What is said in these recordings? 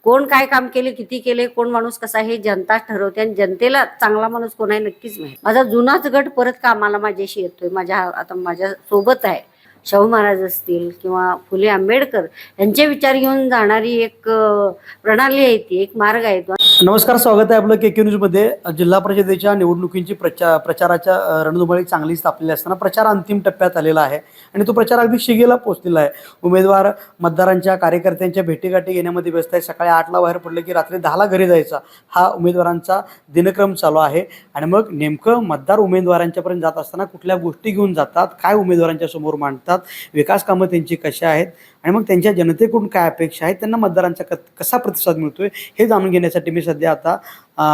कोण काय काम केले, किती केले, कोण माणूस कसा हे जनता ठरवते आणि जनतेला चांगला माणूस कोण आहे नक्कीच माहिती. माझा जुनाच गट परत कामाला माझ्याशी येतोय, आता माझ्या सोबत आहे. शाहू महाराज असतील किंवा फुले आंबेडकर यांचे विचार घेऊन जाणारी एक प्रणाली आहे, ती एक मार्ग आहे. नमस्कार, स्वागत आहे आपलं KK न्यूजमध्ये. जिल्हा परिषदेच्या निवडणुकींची प्रचाराच्या रणधुमाळी चांगलीच तापलेली असताना प्रचार अंतिम टप्प्यात आलेला आहे आणि तो प्रचार अगदी शिगेला पोहोचलेला आहे. उमेदवार मतदारांच्या कार्यकर्त्यांच्या भेटीगाठी घेण्यामध्ये व्यस्त आहे. सकाळी 8ला बाहेर पडलं की रात्री 10ला घरी जायचा हा उमेदवारांचा दिनक्रम चालू आहे. आणि मग नेमकं मतदार उमेदवारांच्यापर्यंत जात असताना कुठल्या गोष्टी घेऊन जातात, काय उमेदवारांच्या समोर मांडतात, विकास कामं त्यांची कशा आहेत आणि मग त्यांच्या जनतेकडून काय अपेक्षा आहेत, त्यांना मतदारांचा कसा प्रतिसाद मिळतोय हे जाणून घेण्यासाठी मी सध्या आता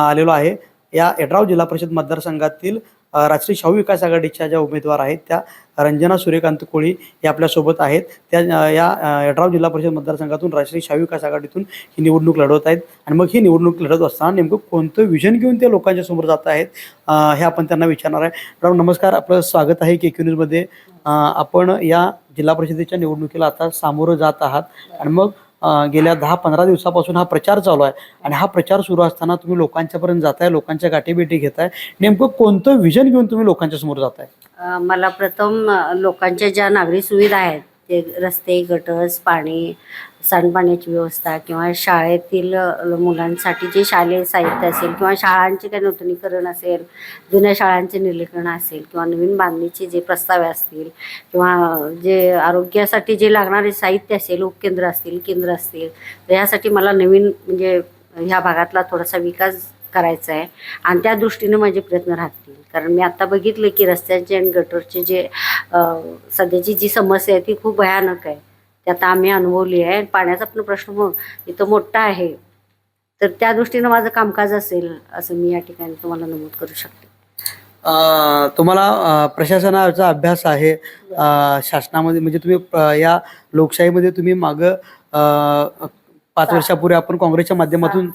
आलेलो आहे. या यड्राव जिल्हा परिषद मतदारसंघातील राजश्री शाहू विकास आघाडीच्या ज्या उमेदवार आहेत त्या रंजना सूर्यकांत कोळी हे आपल्यासोबत आहेत. त्या या यड्राव जिल्हा परिषद मतदारसंघातून राजश्री शाहू विकास आघाडीतून ही निवडणूक लढवत आहेत. आणि मग ही निवडणूक लढत असताना नेमकं कोणतं विजन घेऊन ते लोकांच्या समोर जात आहेत हे आपण त्यांना विचारणार आहे. राव नमस्कार, आपलं स्वागत आहे KK न्यूजमध्ये. आपण या जिल्हा परिषदेच्या निवडणुकीला आता सामोरं जात आहात आणि मग गेल्या 10-15 दिवसापासून हा प्रचार चालू आहे आणि हा प्रचार सुरू असताना तुम्ही लोकांच्यापर्यंत जाताय, लोकांच्या गाठीभेटी घेताय. नेमकं कोणतं विजन घेऊन तुम्ही लोकांच्या समोर जाताय? मला प्रथम लोकांच्या ज्या नागरी सुविधा आहेत, ते रस्ते, गटर्स, पाणी, सांडपाण्याची व्यवस्था किंवा शाळेतील मुलांसाठी जे शालेय साहित्य असेल किंवा शाळांचे काही नूतनीकरण असेल, जुन्या शाळांचे निर्लीकरण असेल किंवा नवीन बांधणीचे जे प्रस्ताव असतील किंवा जे आरोग्यासाठी जे लागणारे साहित्य असेल, उपकेंद्र असतील, केंद्र असतील, तर यासाठी मला नवीन म्हणजे ह्या भागातला थोडासा विकास करायचा आहे आणि त्या दृष्टीने माझे प्रयत्न राहतील. कारण मी आता बघितलं की रस्त्यांचे आणि गटरचे जे सध्याची जी समस्या आहे ती खूप भयानक आहे. ते आता आम्ही अनुभवली आहे. पाण्याचा पण प्रश्न मग इथं मोठा आहे, तर त्या दृष्टीनं माझं कामकाज असेल असं मी या ठिकाणी तुम्हाला नमूद करू शकते. तुम्हाला प्रशासनाचा अभ्यास आहे शासनामध्ये, म्हणजे तुम्ही या लोकशाहीमध्ये तुम्ही मागं 5 वर्षापूर्वी आपण काँग्रेसच्या माध्यमातून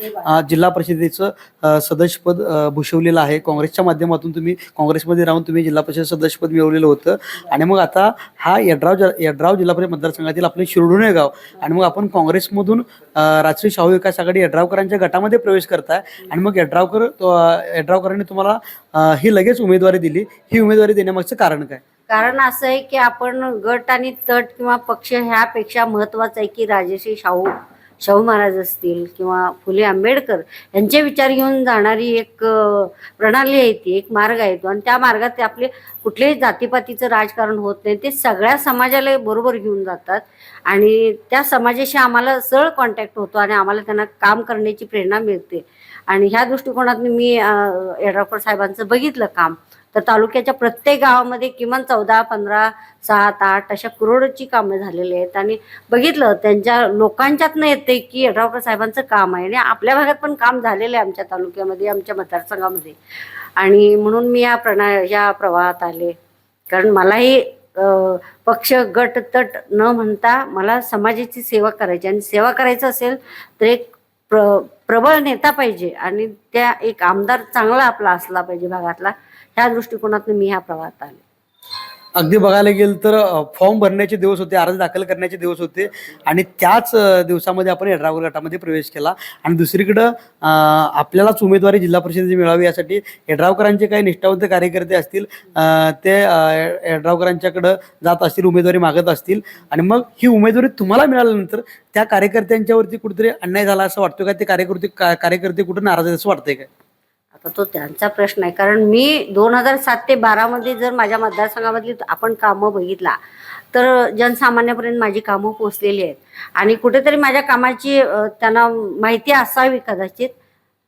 जिल्हा परिषदेचं सदस्यपद भूषवलेलं आहे. काँग्रेसच्या माध्यमातून तुम्ही काँग्रेसमध्ये राहून तुम्ही जिल्हा परिषद सदस्यपद मिळवलेलं होतं आणि मग आता हा यड्राव जिल्हा परिषद मतदारसंघातील आपले शिरडोणे गाव आणि मग आपण काँग्रेसमधून राजश्री शाहू विकास आघाडी यड्रावकरांच्या गटामध्ये प्रवेश करताय आणि मग यड्रावकरांनी तुम्हाला ही लगेच उमेदवारी दिली. ही उमेदवारी देण्यामागचं कारण काय? कारण असं आहे की आपण गट आणि तट किंवा पक्ष ह्यापेक्षा महत्त्वाचं आहे की राजश्री शाहू महाराज असतील किंवा फुले आंबेडकर यांचे विचार घेऊन जाणारी एक प्रणाली आहे, ती एक मार्ग आहे तो. आणि त्या मार्गात ते आपले कुठल्याही जातीपातीचं राजकारण होत नाही, ते सगळ्या समाजाला बरोबर घेऊन जातात आणि त्या समाजाशी आम्हाला सरळ कॉन्टॅक्ट होतो आणि आम्हाला त्यांना काम करण्याची प्रेरणा मिळते. आणि ह्या दृष्टिकोनातून मी यड्रावकर साहेबांचं बघितलं काम, तर तालुक्याच्या प्रत्येक गावामध्ये किमान 14, 15, 7, 8 अशा करोडची कामं झालेली आहेत आणि बघितलं त्यांच्या लोकांच्यातनं येते की यड्रावकर साहेबांचं काम आहे आणि आपल्या भागात पण काम झालेलं आहे आमच्या तालुक्यामध्ये, आमच्या मतदारसंघामध्ये. आणि म्हणून मी या प्रवाहात आले. कारण मलाही पक्ष गट तट न म्हणता मला समाजाची सेवा करायची आणि सेवा करायचं असेल तर एक प्रबळ नेता पाहिजे आणि त्या एक आमदार चांगला आपला असला पाहिजे भागातला. ह्या दृष्टिकोनातून मी ह्या प्रवाहात आले. अगदी बघायला गेलं तर फॉर्म भरण्याचे दिवस होते, अर्ज दाखल करण्याचे दिवस होते आणि त्याच दिवसामध्ये आपण यड्रावकर गटामध्ये प्रवेश केला. आणि दुसरीकडं आपल्यालाच उमेदवारी जिल्हा परिषदेची मिळावी यासाठी यड्रावकरांचे काही निष्ठावंत कार्यकर्ते असतील ते यड्रावकरांच्याकडं जात असतील, उमेदवारी मागत असतील आणि मग ही उमेदवारी तुम्हाला मिळाल्यानंतर त्या कार्यकर्त्यांच्यावरती कुठेतरी अन्याय झाला असं वाटतं का? ते कार्यकर्ते कुठं नाराज आहेत असं वाटतंय काय? आता तो त्यांचा प्रश्न आहे. कारण मी 2007 ते 12 मध्ये जर माझ्या मतदारसंघामधली आपण कामं बघितला तर जनसामान्यापर्यंत माझी कामं पोचलेली आहेत आणि कुठेतरी माझ्या कामाची त्यांना माहिती असावी कदाचित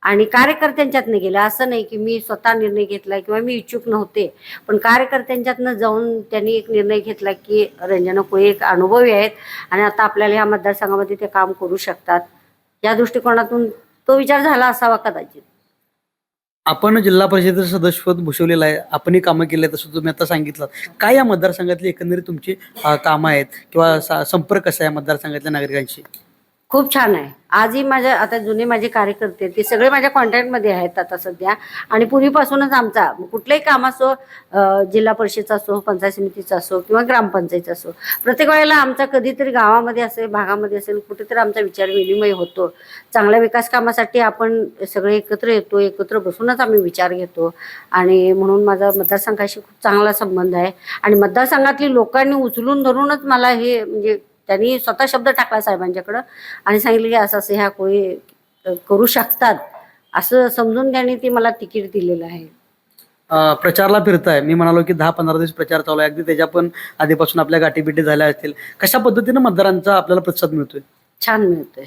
आणि कार्यकर्त्यांच्यातनं गेलं. असं नाही की मी स्वतः निर्णय घेतला किंवा मी इच्छुक नव्हते, पण कार्यकर्त्यांच्यातनं जाऊन त्यांनी एक निर्णय घेतला की रंजना कोळी एक अनुभवी आहेत आणि आता आपल्याला ह्या मतदारसंघामध्ये ते काम करू शकतात. या दृष्टिकोनातून तो विचार झाला असावा कदाचित. आपण जिल्हा परिषदेचं सदस्यपद भूषवलेलं आहे, आपणही कामं केली आहेत असं तुम्ही आता सांगितलं. काय या मतदारसंघातली एकंदरीत तुमची कामं आहेत किंवा संपर्क कसा आहे मतदारसंघातल्या नागरिकांशी? खूप छान आहे. आजही माझ्या आता जुने माझे कार्यकर्ते ते सगळे माझ्या कॉन्टॅक्टमध्ये आहेत आता सध्या. आणि पूर्वीपासूनच आमचा कुठलंही काम असो, जिल्हा परिषदचा असो, पंचायत समितीचा असो किंवा ग्रामपंचायतचा असो, प्रत्येक वेळेला आमचा कधीतरी गावामध्ये असेल, भागामध्ये असेल, कुठेतरी आमचा विचार विनिमय होतो. चांगल्या विकास कामासाठी आपण सगळे एकत्र येतो, एकत्र बसूनच आम्ही विचार घेतो. आणि म्हणून माझा मतदारसंघाशी खूप चांगला संबंध आहे. आणि मतदारसंघातली लोकांनी उचलून धरूनच मला हे म्हणजे त्यांनी स्वतः शब्द टाकला साहेबांच्याकडं आणि सांगितलं की असं असं ह्या कोळी करू शकतात, असं समजून त्यांनी ती मला तिकीट दिलेलं आहे. प्रचारला फिरताय, मी म्हणालो की 10-15 दिवस प्रचार चालू आहे, अगदी त्याच्या पण आधीपासून आपल्या गाठीबिटी झाल्या असतील. कशा पद्धतीने मतदारांचा आपल्याला प्रतिसाद मिळतोय? छान मिळतोय.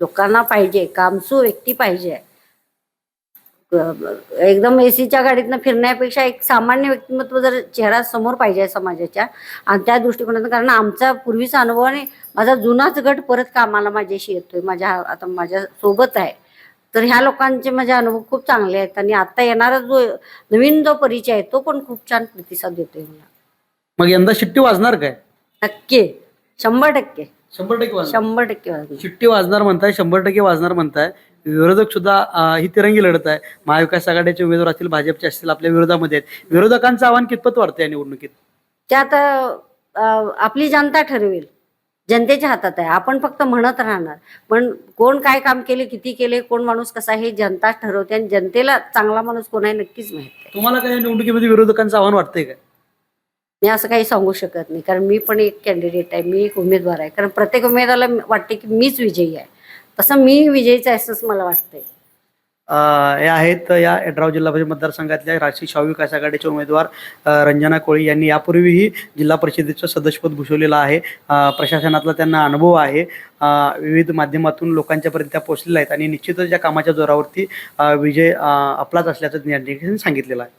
लोकांना पाहिजे, कामसू व्यक्ती पाहिजे. एकदम एसीच्या गाडीतनं फिरण्यापेक्षा एक सामान्य व्यक्तिमत्व जर चेहरा समोर पाहिजे समाजाच्या, आणि त्या दृष्टिकोनातून, कारण आमचा पूर्वीचा अनुभव आणि माझा जुनाच गट परत कामाला माझ्याशी येतोय, आता माझ्या सोबत आहे. तर ह्या लोकांचे माझे अनुभव खूप चांगले आहेत. आणि आता येणारा जो नवीन जो परिचय आहे तो पण खूप छान प्रतिसाद देतोय मला. मग यंदा शिट्टी वाजणार काय? नक्की, 100%, 100% वाजणार. 100% वाजणार. शिट्टी वाजणार म्हणताय, 100% वाजणार म्हणताय. विरोधक सुद्धा ही तिरंगी लढत आहे. महाविकास आघाडीचे उमेदवार असतील, भाजपचे असतील, आपल्या विरोधामध्ये आहेत. विरोधकांचं आव्हान कितपत वाढतं या निवडणुकीत? त्यात आपली जनता ठरवेल. जनतेच्या हातात आहे. आपण फक्त म्हणत राहणार, पण कोण काय काम केले, किती केले, कोण माणूस कसा हे जनता ठरवते. आणि जनतेला चांगला माणूस कोण आहे नक्कीच माहित आहे. तुम्हाला काय या निवडणुकीमध्ये विरोधकांचं आव्हान वाटतंय का? मी असं काही सांगू शकत नाही, कारण मी पण एक कॅन्डिडेट आहे, मी एक उमेदवार आहे. कारण प्रत्येक उमेदवाराला वाटते की मीच विजयी आहे, तसं मी विजयीच आहे असंच मला वाटतंय. हे आहेत या यड्राव जिल्हा परिषद मतदारसंघातल्या राष्ट्रीय शाहू विकास आघाडीचे उमेदवार रंजना कोळी यांनी यापूर्वीही जिल्हा परिषदेचं सदस्यपद भूषवलेलं आहे. प्रशासनातला त्यांना अनुभव आहे. विविध माध्यमातून लोकांच्यापर्यंत त्या पोहोचलेल्या आहेत आणि निश्चितच या कामाच्या जोरावरती विजय आपलाच असल्याचं त्यांनी सांगितलेलं आहे.